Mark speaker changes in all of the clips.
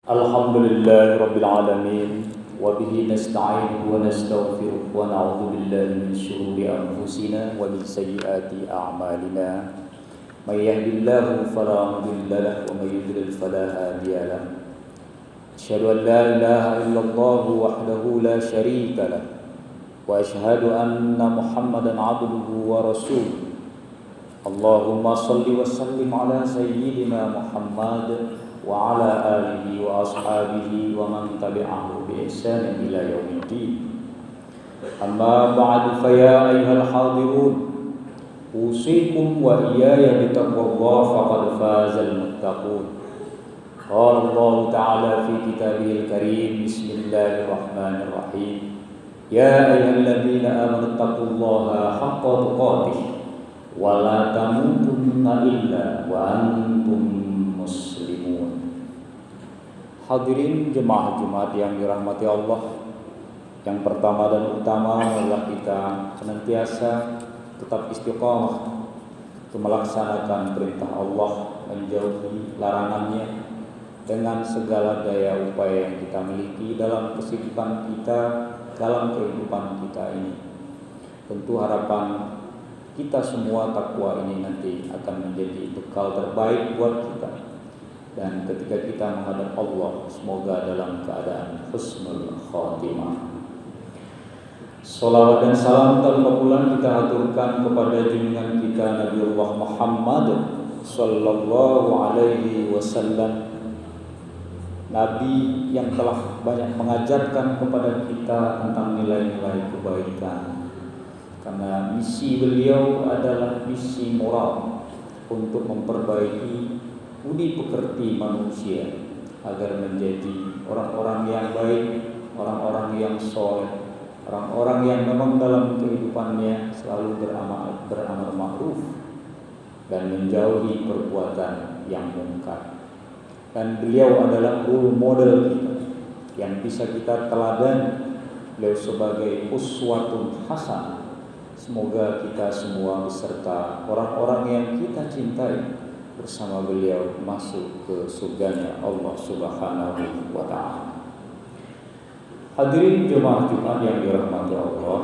Speaker 1: Alhamdulillahi Rabbil Alamin. Wa bihi nasta'in wa nastaghfiruh wa na'udzu billahi min syururi anfusina wa min sayyiati a'malina. May yahdihillahu fala mudilla lahu wa may yudlil fala hadiya lahu. Asyhadu an la ilaha illallah wahdahu la syarika lahu wa asyhadu anna Muhammadan 'abduhu wa rasuluh. Allahumma shalli wa sallim ala sayyidina Muhammad wa ala alihi wa ashabihi wa man tabi'ahu bi ihsan ila yaumiddin. Amma ba'du, fa ya ayyuhal hadirun, usikum wa iyaya bi taqwallah faqad fazal muttaqun. Qala Allah ta'ala fi kitabihil karim, bismillahirrahmanirrahim. Ya ayyuhalladzina amanu taqullaha haqqa tuqatih wa la tamutunna illa wa antum muslimun. Hadirin jemaah Jumat yang dirahmati Allah, yang pertama dan utama adalah kita senantiasa tetap istiqamah untuk melaksanakan perintah Allah, menjauhi larangannya dengan segala daya upaya yang kita miliki dalam kesibukan kita, dalam kehidupan kita ini. Tentu harapan kita semua takwa ini nanti akan menjadi bekal terbaik buat kita. Dan ketika kita menghadap Allah, semoga dalam keadaan husnul khatimah. Salawat dan salam tanpa bulan kita aturkan kepada junjungan kita Nabiullah Muhammad sallallahu alaihi wasallam, Nabi yang telah banyak mengajarkan kepada kita tentang nilai-nilai kebaikan. Karena misi beliau adalah misi moral untuk memperbaiki budi pekerti manusia agar menjadi orang-orang yang baik, orang-orang yang soleh, orang-orang yang memang dalam kehidupannya selalu beramal ma'ruf dan menjauhi perbuatan yang munkar. Dan beliau adalah role model kita yang bisa kita teladan. Beliau sebagai uswatun hasanah. Semoga kita semua beserta orang-orang yang kita cintai bersama beliau masuk ke surganya Allah Subhanahu wa ta'ala. Hadirin jemaah Jumat yang dirahmati Allah,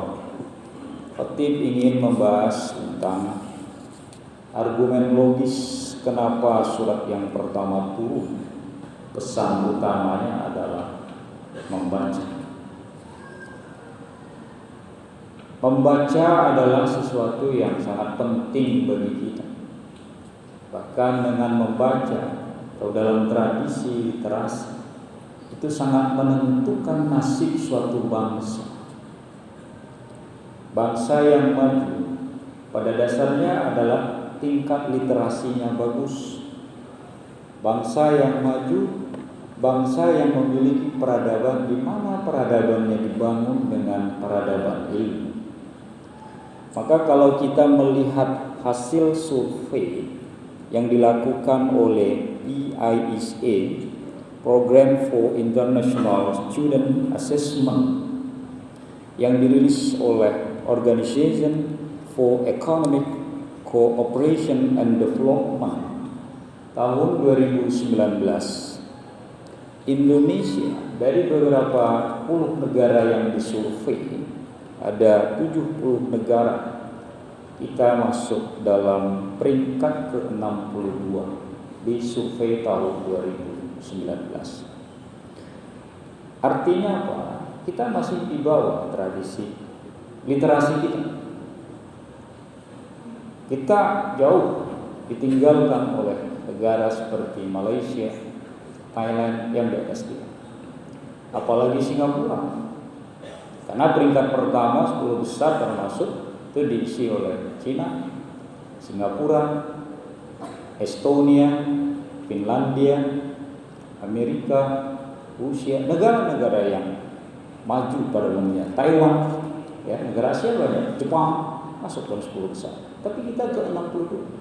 Speaker 1: khatib ingin membahas tentang argumen logis kenapa surat yang pertama turun. Pesan utamanya adalah membaca. Membaca adalah sesuatu yang sangat penting bagi kita. Bahkan dengan membaca atau dalam tradisi literasi itu sangat menentukan nasib suatu bangsa. Bangsa yang maju pada dasarnya adalah tingkat literasinya bagus. Bangsa yang maju, bangsa yang memiliki peradaban di mana peradabannya dibangun dengan peradaban ilmu. Maka kalau kita melihat hasil survei yang dilakukan oleh PISA, Program for International Student Assessment, yang dirilis oleh Organization for Economic Cooperation and Development tahun 2019, Indonesia dari beberapa puluh negara yang disurvei, ada 70 negara, kita masuk dalam peringkat ke-62 di survei tahun 2019. Artinya apa? Kita masih di bawah tradisi literasi kita. Kita jauh ditinggalkan oleh negara seperti Malaysia, Thailand yang di atas kita. Apalagi Singapura. Karena peringkat pertama 10 besar termasuk itu diisi oleh Cina, Singapura, Estonia, Finlandia, Amerika, Rusia, negara-negara yang maju pada umumnya. Taiwan, ya, negara Asia banyak, Jepang masuk dalam 10 besar. Tapi kita ke 62.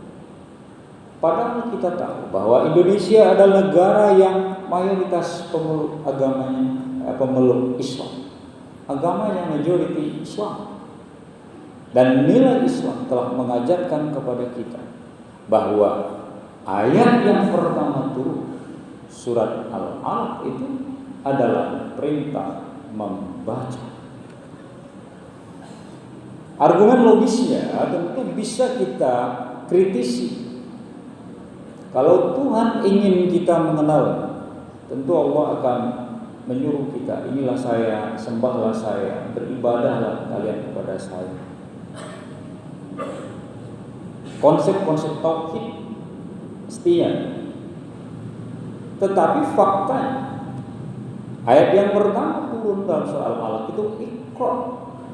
Speaker 1: Padahal kita tahu bahwa Indonesia adalah negara yang mayoritas pemeluk agamanya, pemeluk Islam. Agamanya majority Islam. Dan nilai Islam telah mengajarkan kepada kita bahwa ayat yang pertama turun surat Al-Alaq itu adalah perintah membaca. Argumen logisnya tentu bisa kita kritisi. Kalau Tuhan ingin kita mengenal, tentu Allah akan menyuruh kita, inilah saya, sembahlah saya, beribadahlah kalian kepada saya. Konsep-konsep tauhid mestinya. Tetapi faktanya, ayat yang pertama turun dalam surah Al-Alaq itu Iqra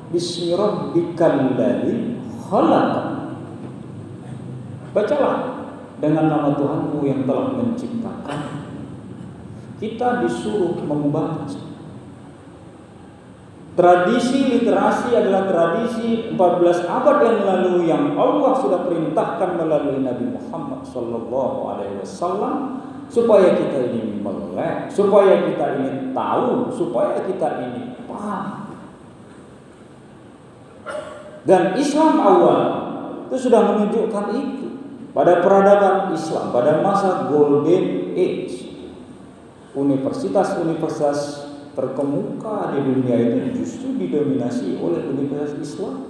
Speaker 1: bismi rabbikal ladzi khalaq. Bacalah dengan nama Tuhanmu yang telah menciptakan. Kita disuruh membaca. Tradisi literasi adalah tradisi 14 abad yang lalu yang Allah sudah perintahkan melalui Nabi Muhammad SAW supaya kita ini melek, supaya kita ini tahu, supaya kita ini paham. Dan Islam awal itu sudah menunjukkan itu pada peradaban Islam pada masa Golden Age. Universitas-universitas terkemuka di dunia itu justru didominasi oleh universitas Islam.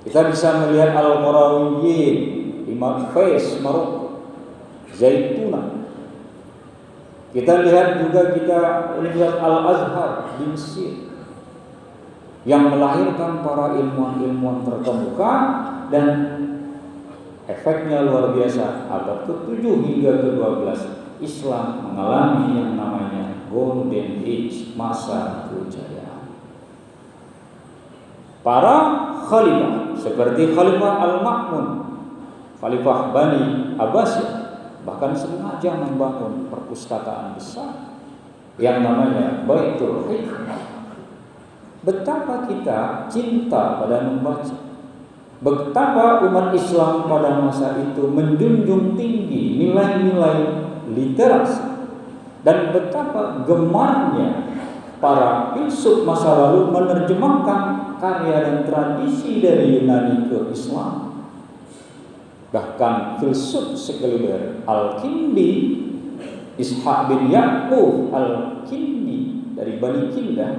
Speaker 1: Kita bisa melihat Al-Qarawiyyin, Imam Faiz Maroko, Zaituna. Kita lihat juga Universitas Al-Azhar di Mesir yang melahirkan para ilmuwan-ilmuwan terkemuka, dan efeknya luar biasa. Abad ke-7 hingga ke-12 Islam mengalami yang namanya Golden Age, masa kejayaan. Para khalifah seperti Khalifah Al-Ma'mun, Khalifah Bani Abbasiyah, bahkan sengaja membangun perpustakaan besar yang namanya Baitul Hikmah. Betapa kita cinta pada membaca, betapa umat Islam pada masa itu menjunjung tinggi nilai-nilai literasi, dan betapa gemarnya para filsuf masa lalu menerjemahkan karya dan tradisi dari Yunani ke Islam. Bahkan filsuf sekaliber Al-Kindi, Ishaq bin Ya'qub Al-Kindi dari Bani Kindah,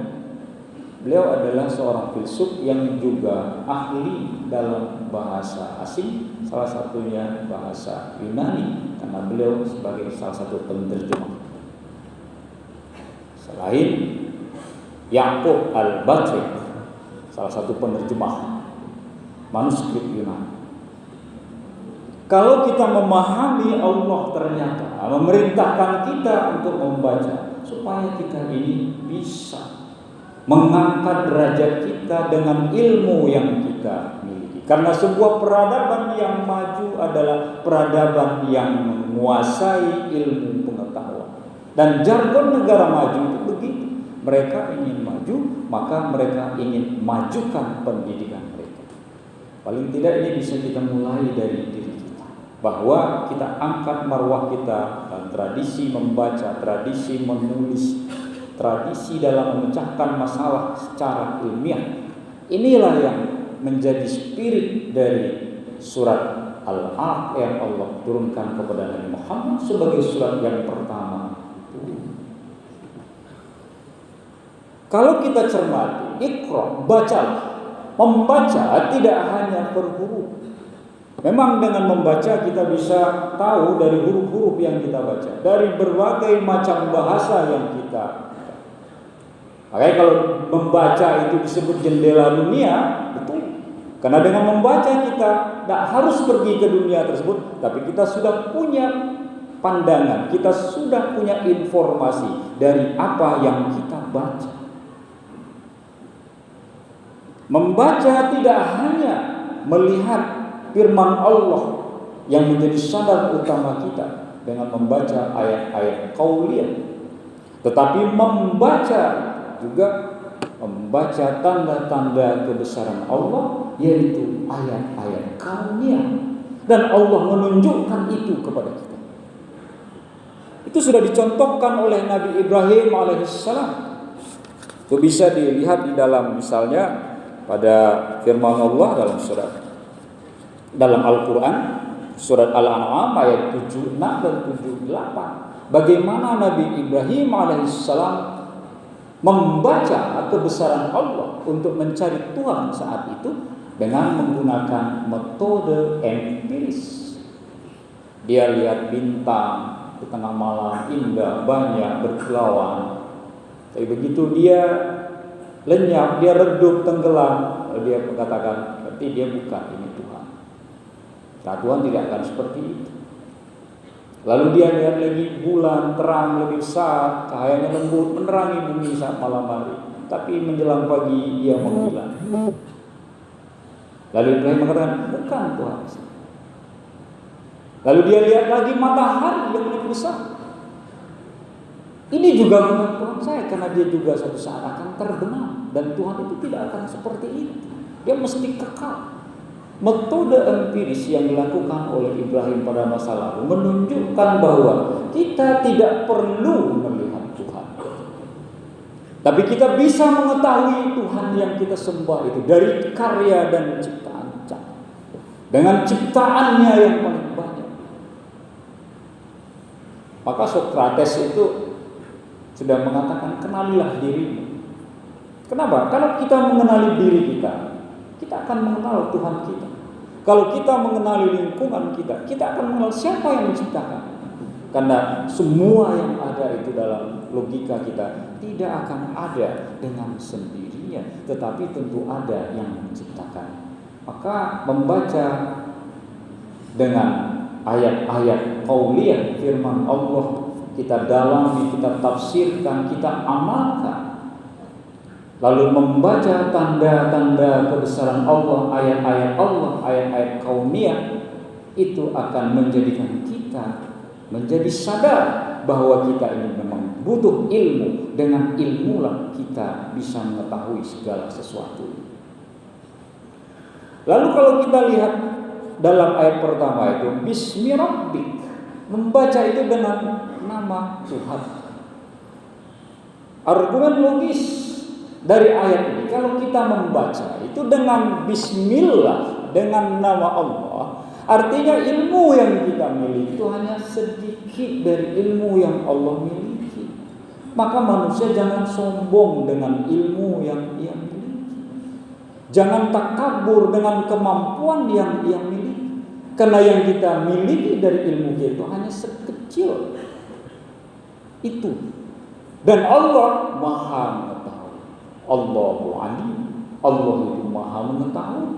Speaker 1: beliau adalah seorang filsuf yang juga ahli dalam bahasa asing, salah satunya bahasa Yunani, karena beliau sebagai salah satu penerjemah. Selain Ya'qub Al-Batri, salah satu penerjemah manuskrip Yunani. Kalau kita memahami Allah ternyata memerintahkan kita untuk membaca supaya kita ini bisa mengangkat derajat kita dengan ilmu yang kita miliki. Karena sebuah peradaban yang maju adalah peradaban yang menguasai ilmu pengetahuan. Dan jargon negara maju itu begitu. Mereka ingin maju, maka mereka ingin majukan pendidikan mereka. Paling tidak ini bisa kita mulai dari diri kita, bahwa kita angkat marwah kita dan tradisi membaca, tradisi menulis, tradisi dalam memecahkan masalah secara ilmiah. Inilah yang menjadi spirit dari surat Al-Alaq yang Allah turunkan kepada Nabi Muhammad sebagai surat yang pertama. Kalau kita cermati, Iqra, bacalah. Membaca tidak hanya per huruf. Memang dengan membaca kita bisa tahu dari huruf-huruf yang kita baca, dari berbagai macam bahasa yang kita. Makanya kalau membaca itu disebut jendela dunia, betul. Karena dengan membaca kita tidak harus pergi ke dunia tersebut, tapi kita sudah punya pandangan, kita sudah punya informasi dari apa yang kita baca. Membaca tidak hanya melihat firman Allah yang menjadi standar utama kita dengan membaca ayat-ayat qauliyah, tetapi membaca juga membaca tanda-tanda kebesaran Allah, yaitu ayat-ayat kauniyah, dan Allah menunjukkan itu kepada kita. Itu sudah dicontohkan oleh Nabi Ibrahim alaihissalam. Itu bisa dilihat di dalam misalnya pada firman Allah dalam Al-Quran, Surat Al-An'am ayat 76 dan 78. Bagaimana Nabi Ibrahim alaihissalam membaca kebesaran Allah untuk mencari Tuhan saat itu dengan menggunakan metode empiris. Dia lihat bintang di tengah malam, indah, banyak, berkilauan. Tapi begitu dia lenyap, dia redup, tenggelam, dia mengatakan, berarti dia bukan ini Tuhan. Nah, Tuhan tidak akan seperti itu. Lalu dia lihat lagi bulan terang lebih besar, cahayanya lembut, menerangi bumi saat malam hari. Tapi menjelang pagi dia menghilang. Lalu Ibrahim mengatakan, bukan Tuhan. Lalu dia lihat lagi matahari yang lebih besar. Ini juga bukan Tuhan saya, karena dia juga suatu saat akan terbenam. Dan Tuhan itu tidak akan seperti itu. Dia mesti kekal. Metode empiris yang dilakukan oleh Ibrahim pada masa lalu menunjukkan bahwa kita tidak perlu melihat Tuhan. Tapi kita bisa mengetahui Tuhan yang kita sembah itu dari karya dan ciptaan Allah. Dengan ciptaannya yang paling banyak. Maka Sokrates itu sudah mengatakan, kenalilah dirimu. Kenapa? Kalau kita mengenali diri kita, kita akan mengenal Tuhan kita. Kalau kita mengenali lingkungan kita, kita akan mengenal siapa yang menciptakan. Karena semua yang ada itu dalam logika kita tidak akan ada dengan sendirinya, tetapi tentu ada yang menciptakan. Maka membaca dengan ayat-ayat qauliyah firman Allah, kita dalami, kita tafsirkan, kita amalkan. Lalu membaca tanda-tanda kebesaran Allah, ayat-ayat Allah, ayat-ayat kauniyah, itu akan menjadikan kita menjadi sadar bahwa kita ini memang butuh ilmu. Dengan ilmulah kita bisa mengetahui segala sesuatu. Lalu kalau kita lihat dalam ayat pertama itu, Bismi Rabbik, membaca itu dengan nama Tuhan. Argumen logis dari ayat ini, kalau kita membaca itu dengan Bismillah, dengan nama Allah, artinya ilmu yang kita miliki itu hanya sedikit dari ilmu yang Allah miliki. Maka manusia jangan sombong dengan ilmu yang ia miliki. Jangan takabur dengan kemampuan yang ia miliki. Karena yang kita miliki dari ilmu kita itu hanya sekecil itu. Dan Allah Maha mengetahui. Allahu Alim, Allah itu Maha mengetahui.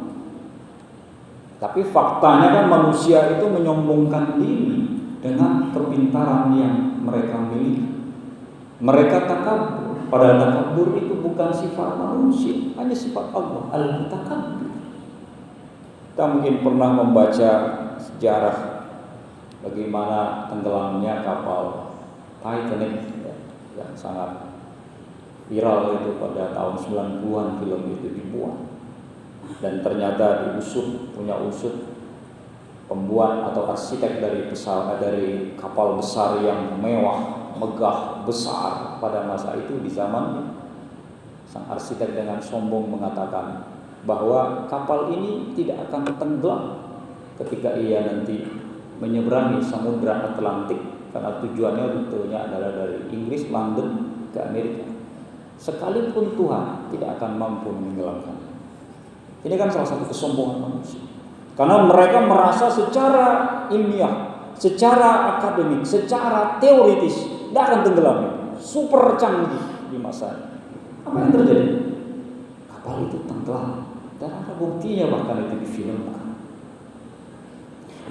Speaker 1: Tapi faktanya kan manusia itu menyombongkan diri dengan kepintaran yang mereka miliki. Mereka takabur, padahal takabur itu bukan sifat manusia, hanya sifat Allah, Al-Mutakabbir. Kita mungkin pernah membaca sejarah bagaimana tenggelamnya kapal Titanic yang sangat viral itu pada tahun 90-an film itu dibuat. Dan ternyata punya usut pembuat atau arsitek dari pesawat, dari kapal besar yang mewah, megah, besar pada masa itu di zamannya. Sang arsitek dengan sombong mengatakan bahwa kapal ini tidak akan tenggelam ketika ia nanti menyeberangi Samudra Atlantik, karena tujuannya rutenya adalah dari Inggris, London ke Amerika. Sekalipun Tuhan tidak akan mampu menenggelamkan. Ini kan salah satu kesombongan manusia. Karena mereka merasa secara ilmiah, secara akademik, secara teoritis tidak akan tenggelam. Super canggih di masa. Apa yang terjadi? Kapal itu tenggelam. Dan ada buktinya, bahkan itu difilmkan.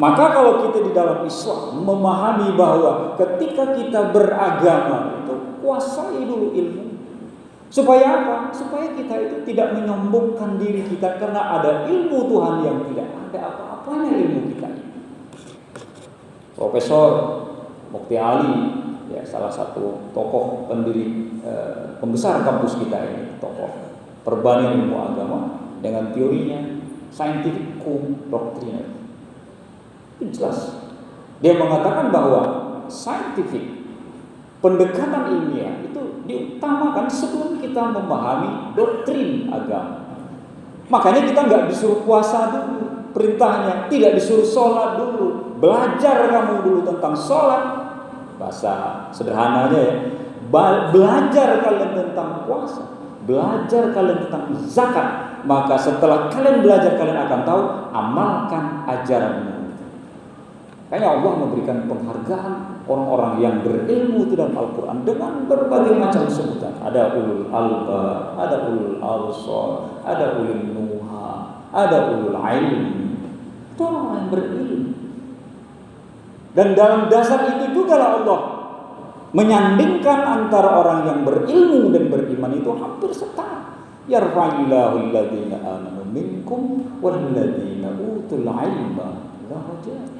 Speaker 1: Maka kalau kita di dalam Islam memahami bahwa ketika kita beragama itu kuasai dulu ilmu. Supaya apa? Supaya kita itu tidak menyombongkan diri kita karena ada ilmu Tuhan yang tidak ada apa-apanya ilmu kita ini. Profesor Mukti Ali, ya, salah satu tokoh pendiri pembesar kampus kita ini, tokoh perbandingan ilmu agama dengan teorinya scientific doctrine. Itu jelas. Dia mengatakan bahwa scientific, pendekatan ilmiah itu diutamakan sebelum kita memahami doktrin agama. Makanya kita nggak disuruh puasa dulu, perintahnya tidak disuruh sholat dulu, belajar kamu dulu tentang sholat, bahasa sederhananya ya, belajar kalian tentang puasa, belajar kalian tentang zakat, maka setelah kalian belajar kalian akan tahu, amalkan ajaranmu. Kayaknya Allah memberikan penghargaan orang-orang yang berilmu itu dalam Al-Quran dengan berbagai macam sebutan. Ada ulul albab, ada ulul absar, ada ulul nuha, ada ulul ilmi. Itu orang yang berilmu. Dan dalam dasar itu juga Allah menyandingkan antara orang yang berilmu dan beriman itu hampir setara. Yarfa'illahu alladhina amanu minkum walladhina utul ilma darajat.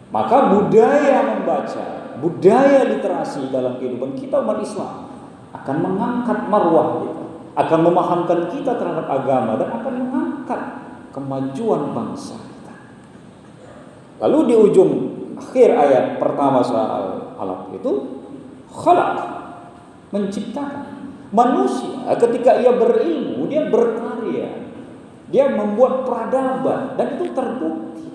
Speaker 1: Maka budaya membaca, budaya literasi dalam kehidupan kita umat Islam akan mengangkat marwah kita, akan memahamkan kita terhadap agama dan akan mengangkat kemajuan bangsa kita. Lalu di ujung akhir ayat pertama soal alat itu, khalaq, menciptakan manusia. Ketika ia berilmu, dia berkarya, dia membuat peradaban, dan itu terbukti.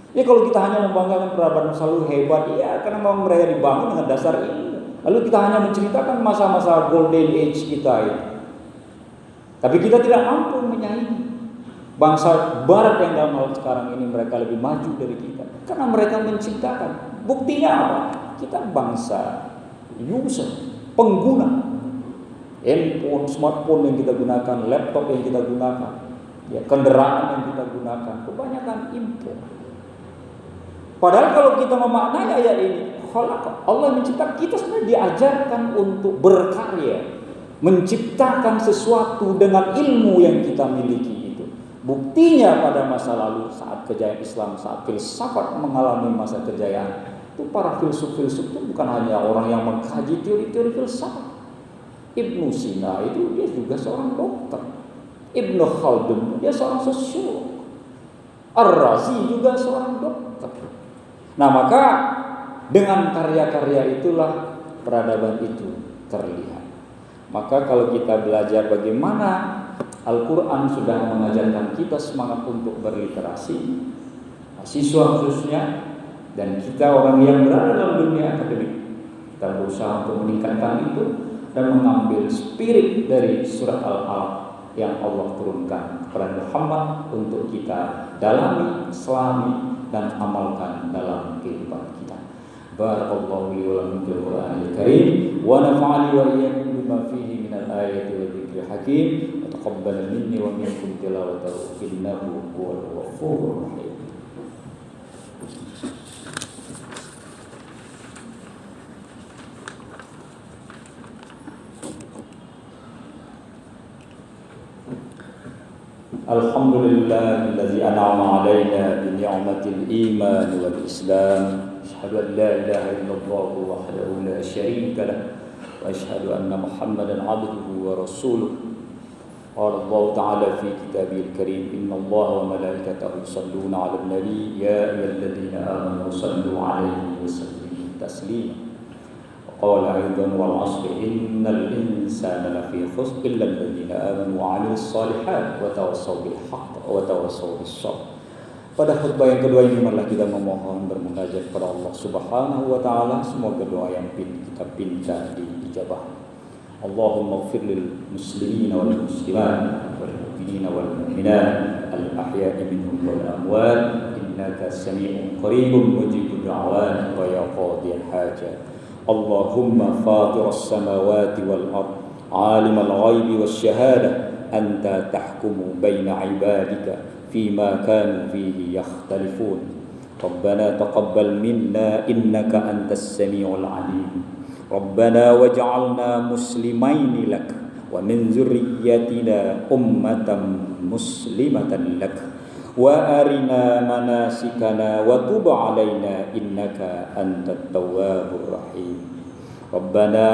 Speaker 1: Ya kalau kita hanya membanggakan peradaban selalu hebat, ya karena memang mereka dibangun dengan dasar ilmu. Lalu kita hanya menceritakan masa-masa golden age kita itu. Tapi kita tidak mampu menyaingi bangsa barat yang dalam hal sekarang ini mereka lebih maju dari kita. Karena mereka menciptakan. Buktinya apa? Kita bangsa user, pengguna. Handphone, smartphone yang kita gunakan, laptop yang kita gunakan, ya, kendaraan yang kita gunakan, kebanyakan impor. Padahal kalau kita memaknai ayat ini, Allah menciptakan kita sebenarnya diajarkan untuk berkarya, menciptakan sesuatu dengan ilmu yang kita miliki itu. Buktinya pada masa lalu saat kejayaan Islam, saat filsafat mengalami masa kejayaan, itu para filsuf-filsuf itu bukan hanya orang yang mengkaji teori-teori filsafat. Ibnu Sina itu dia juga seorang dokter. Ibnu Khaldun dia seorang sosiolog. Ar-Razi juga seorang dokter. Nah maka dengan karya-karya itulah peradaban itu terlihat. Maka kalau kita belajar bagaimana Al-Quran sudah mengajarkan kita semangat untuk berliterasi, siswa khususnya, dan kita orang yang berada dalam dunia akademik, kita berusaha untuk meningkatkan itu dan mengambil spirit dari surat Al-Alaq yang Allah turunkan kepada Muhammad untuk kita dalami, selami, dan amalkan dalam kehidupan kita. Barakallahu li wa lakum fil Qur'anil Karim wa nafa'ani wa iyyakum bima fihi minal ayati wa dzikril hakim wa taqabbal minni wa minkum tilawatahu innahu huwal ghafurur rahim. Alhamdulillahillazi an'ama 'alaina bi ni'matil iman wal islam. Asyhadu an la ilaha illallah wahdahu la syarika lah wa asyhadu anna Muhammadan 'abduhu wa rasuluh. Qala Allah ta'ala fi kitabihil karim, innallaha wa malaikatahu yusholluna 'alan nabi ya ayyuhalladzina amanu shallu 'alaihi wa sallimu taslima. Qala aidan wal 'asri innal insana lafi khusr illa alladziina aamanu wa 'amilus shalihaati wa tawassaw bil haqq wa tawassaw bis sabr. Pada khutbah yang kedua ini marilah kita memohon bermunajat kepada Allah Subhanahu wa taala, semoga doa yang kita pinta diijabah. Allahumma ighfir lil muslimina wal muslimat wal mu'minina wal mu'minat al ahya'i minhum wal amwat innaka samii'un qariibun mujibud da'awat wa ya qadiyal hajat. Allahumma fatiras samawati wal ard alimal ghaibi wasyahadah anta tahkumu baina ibadika fima kanu fihi yakhtalifun. Rabbana taqabbal minna innaka antas samiul alim. Rabbana waj'alna muslimaini lak wa min dzurriyyatina ummatan muslimatan lak wa arina manasikana wa tub alaina innaka antat tawwabur rahim. Rabbana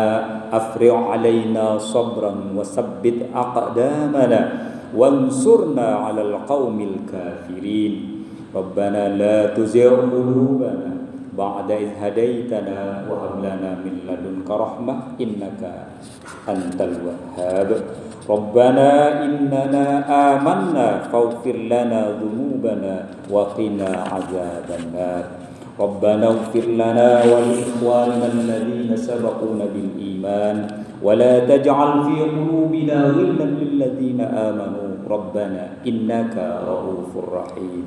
Speaker 1: afrigh alaina sabran wa sabbit aqdamana wansurna 'alal qaumil kafirin. Rabbana la tuzigh qulubana بعد إذ هديتنا وهب لنا من لدنك رحمة إنك أنت الوهاب ربنا إننا آمنا فاغفر لنا ذنوبنا وقنا عذاب النار ربنا اغفر لنا ولإخواننا الذين سبقونا بالإيمان ولا تجعل في قلوبنا غلا للذين آمنوا ربنا إنك رؤوف رحيم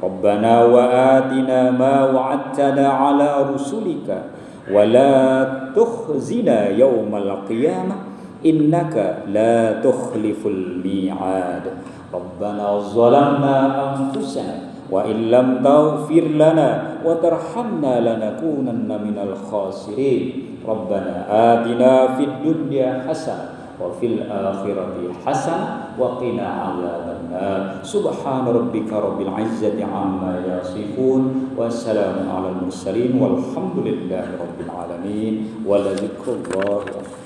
Speaker 1: ربنا وآتنا ما وعدتنا على رسلك ولا تخزنا يوم القيامة إنك لا تخلف الميعاد ربنا ظلمنا أنفسنا وإن لم تغفر لنا وترحمنا لنكونن من الخاسرين ربنا آتنا في الدنيا حسنة وفي الآخرة حسنة وقنا عذاب النار سبحان ربك رب العزة عما يصفون والسلام على المرسلين والحمد لله رب العالمين ولذكر الله أكبر